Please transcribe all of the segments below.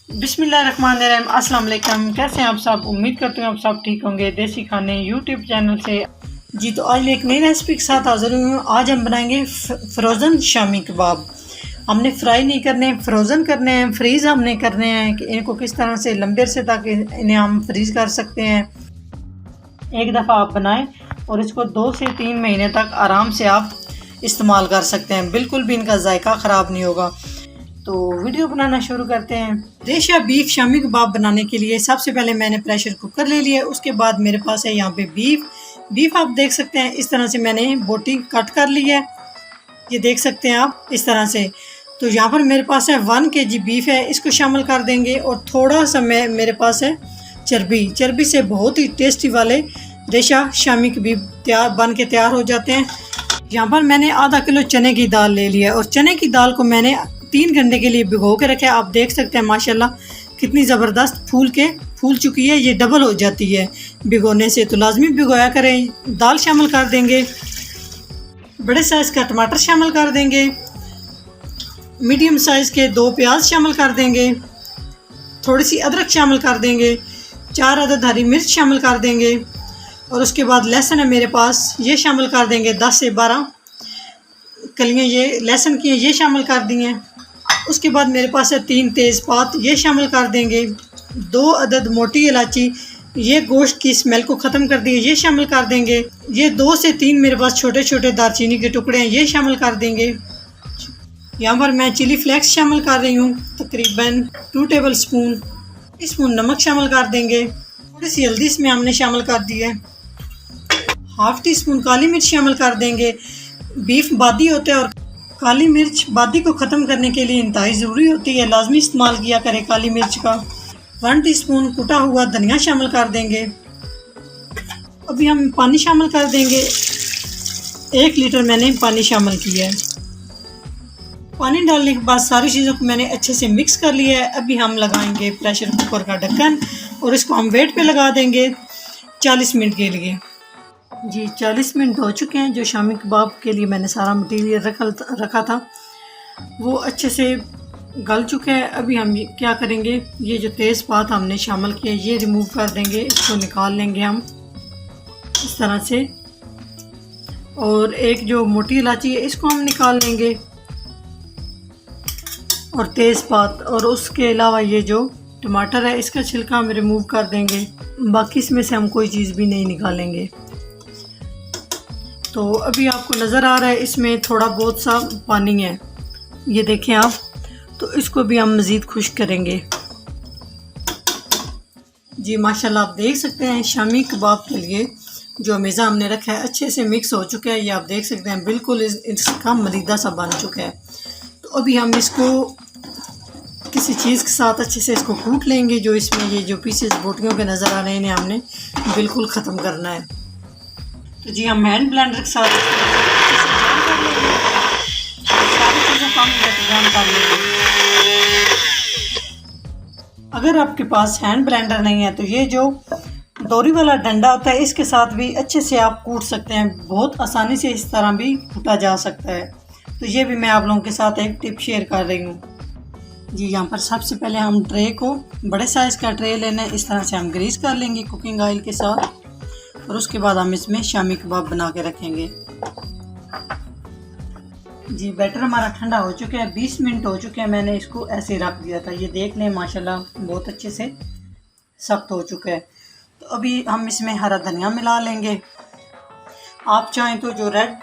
बिस्मिल्लाहिर्रहमानिर्रहीम। अस्सलाम वालेकुम। कैसे हैं आप सब? उम्मीद करते हैं आप सब ठीक होंगे। देसी खाने यूट्यूब चैनल से जी तो आज मैं एक नई रेसिपी के साथ हाजिर हुई हूँ। आज हम बनाएंगे फ्रोज़न शामी कबाब। हमने फ्राई नहीं करने, फ्रोज़न करने हैं, फ्रीज़ हमने करने हैं कि इनको किस तरह से लंबे अरसे तक इन्हें हम फ्रीज़ कर सकते हैं। एक दफ़ा आप बनाएं और इसको 2 से 3 महीने तक आराम से आप इस्तेमाल कर सकते हैं। बिल्कुल भी इनका जायका ख़राब नहीं होगा। तो वीडियो बनाना शुरू करते हैं। रेशा बीफ शामी कबाब बनाने के लिए सबसे पहले मैंने प्रेशर कुकर ले लिया। उसके बाद मेरे पास है यहाँ पे बीफ आप देख सकते हैं इस तरह से मैंने बोटी कट कर ली है। ये देख सकते हैं आप इस तरह से। तो यहाँ पर मेरे पास है 1 kg बीफ है, इसको शामिल कर देंगे। और थोड़ा सा मेरे पास है चर्बी से बहुत ही टेस्टी वाले रेशा शामी कबाब बन के तैयार हो जाते हैं। यहाँ पर मैंने आधा किलो चने की दाल ले लिया और चने की दाल को मैंने 3 घंटे के लिए भिगो के रखा है। आप देख सकते हैं माशाल्लाह कितनी ज़बरदस्त फूल चुकी है। ये डबल हो जाती है भिगोने से, तो लाजमी भिगोया करें। दाल शामिल कर देंगे, बड़े साइज़ का टमाटर शामिल कर देंगे, मीडियम साइज़ के 2 प्याज शामिल कर देंगे, थोड़ी सी अदरक शामिल कर देंगे, 4 अदद हरी मिर्च शामिल कर देंगे और उसके बाद लहसुन है मेरे पास, ये शामिल कर देंगे। 10 से 12 कलियाँ ये लहसुन की ये शामिल कर दी हैं। उसके बाद मेरे पास है 3 तेज़पात, ये शामिल कर देंगे। 2 अदद मोटी इलायची, ये गोश्त की स्मेल को ख़त्म कर दिए, ये शामिल कर देंगे। ये 2 से 3 मेरे पास छोटे छोटे दालचीनी के टुकड़े हैं, ये शामिल कर देंगे। यहाँ पर मैं चिली फ्लेक्स शामिल कर रही हूँ, तकरीबन 2 टेबल स्पून नमक शामिल कर देंगे। थोड़ी सी हल्दी इसमें हमने शामिल कर दी है। ½ टीस्पून काली मिर्च शामिल कर देंगे। बीफ बादी होता है और काली मिर्च बादी को ख़त्म करने के लिए इंतहाई ज़रूरी होती है, लाजमी इस्तेमाल किया करें काली मिर्च का। 1 टीस्पून कुटा हुआ धनिया शामिल कर देंगे। अभी हम पानी शामिल कर देंगे। 1 लीटर मैंने पानी शामिल किया है। पानी डालने के बाद सारी चीज़ों को मैंने अच्छे से मिक्स कर लिया है। अभी हम लगाएंगे प्रेशर कुकर का ढक्कन और इसको हम वेट पे लगा देंगे 40 मिनट के लिए। जी 40 मिनट हो चुके हैं। जो शामी कबाब के लिए मैंने सारा मटेरियल रखा था वो अच्छे से गल चुका है। अभी हम क्या करेंगे, ये जो तेज़पात हमने शामिल किया ये रिमूव कर देंगे, इसको निकाल लेंगे हम इस तरह से। और एक जो मोटी इलायची है इसको हम निकाल लेंगे और तेज़पात, और उसके अलावा ये जो टमाटर है इसका छिलका हम रिमूव कर देंगे। बाकी इसमें से हम कोई चीज़ भी नहीं निकालेंगे। तो अभी आपको नज़र आ रहा है इसमें थोड़ा बहुत सा पानी है, ये देखें आप। तो इसको भी हम मज़ीद खुश्क करेंगे। जी माशाल्लाह आप देख सकते हैं शामी कबाब के लिए जो मेज़ा हमने रखा है अच्छे से मिक्स हो चुका है। ये आप देख सकते हैं बिल्कुल इसका मलीदा सा बन चुका है। तो अभी हम इसको किसी चीज़ के साथ अच्छे से इसको कूट लेंगे। जो इसमें ये जो पीसेस बोटियों के नज़र आ रहे हैं इन्हें हमने बिल्कुल ख़त्म करना है। तो जी हम हैंड ब्लेंडर के साथ सारी चीज़ों को हम ग्राइंड कर लेंगे। अगर आपके पास हैंड ब्लेंडर नहीं है तो ये जो डोरी वाला डंडा होता है इसके साथ भी अच्छे से आप कूट सकते हैं। बहुत आसानी से इस तरह भी कूटा जा सकता है। तो ये भी मैं आप लोगों के साथ एक टिप शेयर कर रही हूँ। जी यहाँ पर सबसे पहले हम ट्रे को, बड़े साइज़ का ट्रे लेना है, इस तरह से हम ग्रीस कर लेंगे कुकिंग ऑयल के साथ और उसके बाद हम इसमें शामी कबाब बना के रखेंगे। जी बैटर हमारा ठंडा हो चुका है, 20 मिनट हो चुके हैं। मैंने इसको ऐसे रख दिया था, ये देख लें माशाल्लाह बहुत अच्छे से सख्त हो चुका है। तो अभी हम इसमें हरा धनिया मिला लेंगे। आप चाहें तो जो रेड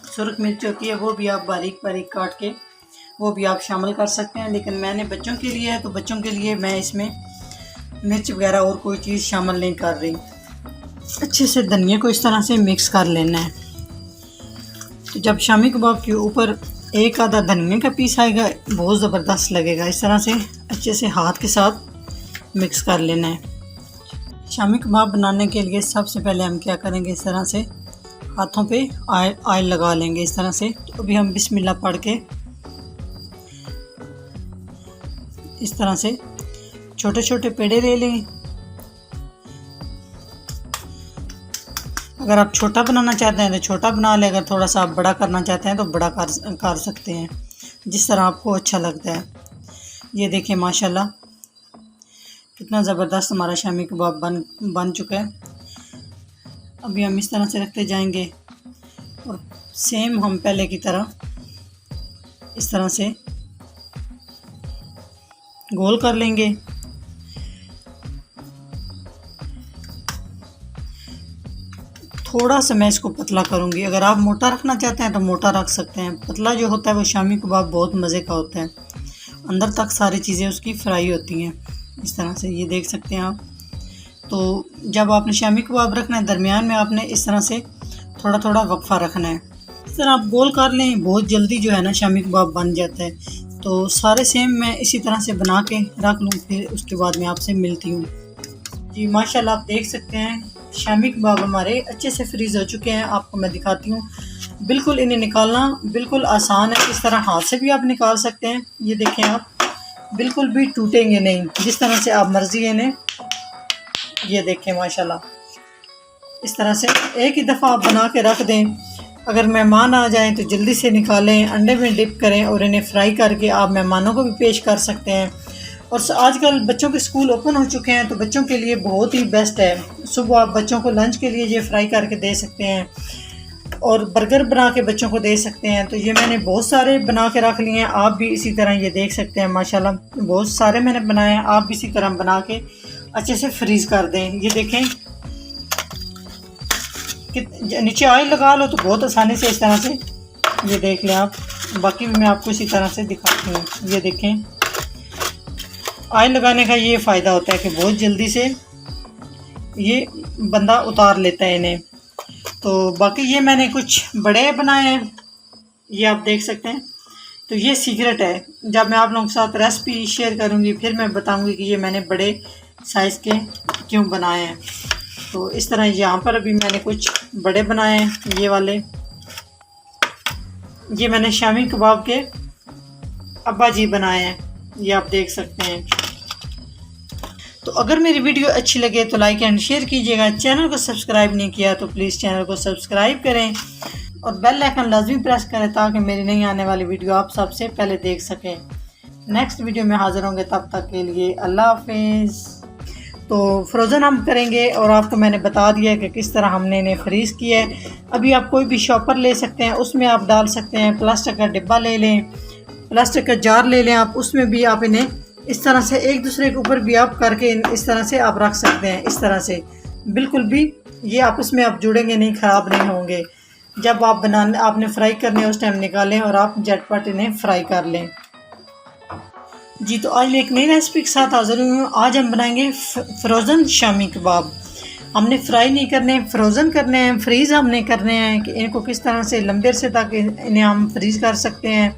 सुर्ख मिर्च होती है वो भी आप बारीक बारीक काट के वो भी आप शामिल कर सकते हैं, लेकिन मैंने बच्चों के लिए है तो बच्चों के लिए मैं इसमें मिर्च वगैरह और कोई चीज़ शामिल नहीं कर रही। अच्छे से धनिया को इस तरह से मिक्स कर लेना है। तो जब शामी कबाब के ऊपर एक आधा धनिया का पीस आएगा बहुत ज़बरदस्त लगेगा। इस तरह से अच्छे से हाथ के साथ मिक्स कर लेना है। शामी कबाब बनाने के लिए सबसे पहले हम क्या करेंगे, इस तरह से हाथों पे ऑयल लगा लेंगे इस तरह से। तो अभी हम बिस्मिल्लाह पढ़ के इस तरह से छोटे छोटे पेड़े ले लें। अगर आप छोटा बनाना चाहते हैं तो छोटा बना लें, अगर थोड़ा सा आप बड़ा करना चाहते हैं तो बड़ा कर सकते हैं, जिस तरह आपको अच्छा लगता है। ये देखें माशाल्लाह कितना ज़बरदस्त हमारा शामी कबाब बन चुका है। अभी हम इस तरह से रखते जाएंगे और सेम हम पहले की तरह इस तरह से गोल कर लेंगे। थोड़ा सा मैं इसको पतला करूँगी। अगर आप मोटा रखना चाहते हैं तो मोटा रख सकते हैं। पतला जो होता है वो शामी कबाब बहुत मज़े का होता है, अंदर तक सारी चीज़ें उसकी फ्राई होती हैं। इस तरह से ये देख सकते हैं आप। तो जब आपने शामी कबाब रखना है, दरमियान में आपने इस तरह से थोड़ा थोड़ा वक्फा रखना है। इस तरह आप गोल कर लें, बहुत जल्दी जो है ना शामी कबाब बन जाता है। तो सारे सेम मैं इसी तरह से बना के रख लूँ, फिर उसके बाद मैं आपसे मिलती हूँ। जी माशाल्लाह, आप देख सकते हैं शामी कबाब हमारे अच्छे से फ्रीज़ हो चुके हैं। आपको मैं दिखाती हूँ। बिल्कुल इन्हें निकालना बिल्कुल आसान है। इस तरह हाथ से भी आप निकाल सकते हैं। ये देखें आप, बिल्कुल भी टूटेंगे नहीं, जिस तरह से आप मर्ज़ी इन्हें। ये देखें माशाल्लाह, इस तरह से एक ही दफ़ा आप बना के रख दें। अगर मेहमान आ जाएं तो जल्दी से निकालें, अंडे में डिप करें और इन्हें फ्राई करके आप मेहमानों को भी पेश कर सकते हैं। और आजकल बच्चों के स्कूल ओपन हो चुके हैं तो बच्चों के लिए बहुत ही बेस्ट है। सुबह आप बच्चों को लंच के लिए ये फ्राई करके दे सकते हैं और बर्गर बना के बच्चों को दे सकते हैं। तो ये मैंने बहुत सारे बना के रख लिए हैं। आप भी इसी तरह ये देख सकते हैं माशाल्लाह, बहुत सारे मैंने बनाए हैं। आप भी इसी तरह बना के अच्छे से फ्रीज़ कर दें। ये देखें कि नीचे ऑयल लगा लो तो बहुत आसानी से इस तरह से ये देख लें आप। बाकी भी मैं आपको इसी तरह से दिखाती हूँ। ये देखें, ऑयल लगाने का ये फ़ायदा होता है कि बहुत जल्दी से ये बंदा उतार लेता है इन्हें। तो बाकी ये मैंने कुछ बड़े बनाए हैं, ये आप देख सकते हैं। तो ये सीक्रेट है, जब मैं आप लोगों के साथ रेसिपी शेयर करूँगी फिर मैं बताऊँगी कि ये मैंने बड़े साइज़ के क्यों बनाए हैं। तो इस तरह यहाँ पर अभी मैंने कुछ बड़े बनाए हैं। ये वाले ये मैंने शामी कबाब के अब्बा जी बनाए हैं, ये आप देख सकते हैं। तो अगर मेरी वीडियो अच्छी लगे तो लाइक एंड शेयर कीजिएगा। चैनल को सब्सक्राइब नहीं किया तो प्लीज़ चैनल को सब्सक्राइब करें और बेल आइकन लाजमी प्रेस करें ताकि मेरी नई आने वाली वीडियो आप सबसे पहले देख सकें। नेक्स्ट वीडियो में हाज़िर होंगे, तब तक के लिए अल्लाह हाफिज़। तो फ्रोज़न हम करेंगे और आपको मैंने बता दिया कि किस तरह हमने इन्हें फ्रीज़ किया है। अभी आप कोई भी शॉपर ले सकते हैं, उसमें आप डाल सकते हैं। प्लास्टिक का डिब्बा ले लें, प्लास्टिक का जार ले लें आप, उसमें भी आप इन्हें इस तरह से एक दूसरे के ऊपर भी आप करके इस तरह से आप रख सकते हैं। इस तरह से बिल्कुल भी ये आपस में आप जुड़ेंगे नहीं, ख़राब नहीं होंगे। जब आप बनाने आपने फ्राई करने उस टाइम निकालें और आप झटपट इन्हें फ्राई कर लें। जी तो आज मैं एक नई रेसिपी के साथ हाज़िर हुई हूँ। आज हम बनाएंगे फ्रोज़न शामी कबाब। हमने फ्राई नहीं करने, फ्रोज़न करने हैं, फ्रीज़ हमने करने हैं कि इनको किस तरह से लंबे अरसे तक इन्हें हम फ्रीज़ कर सकते हैं।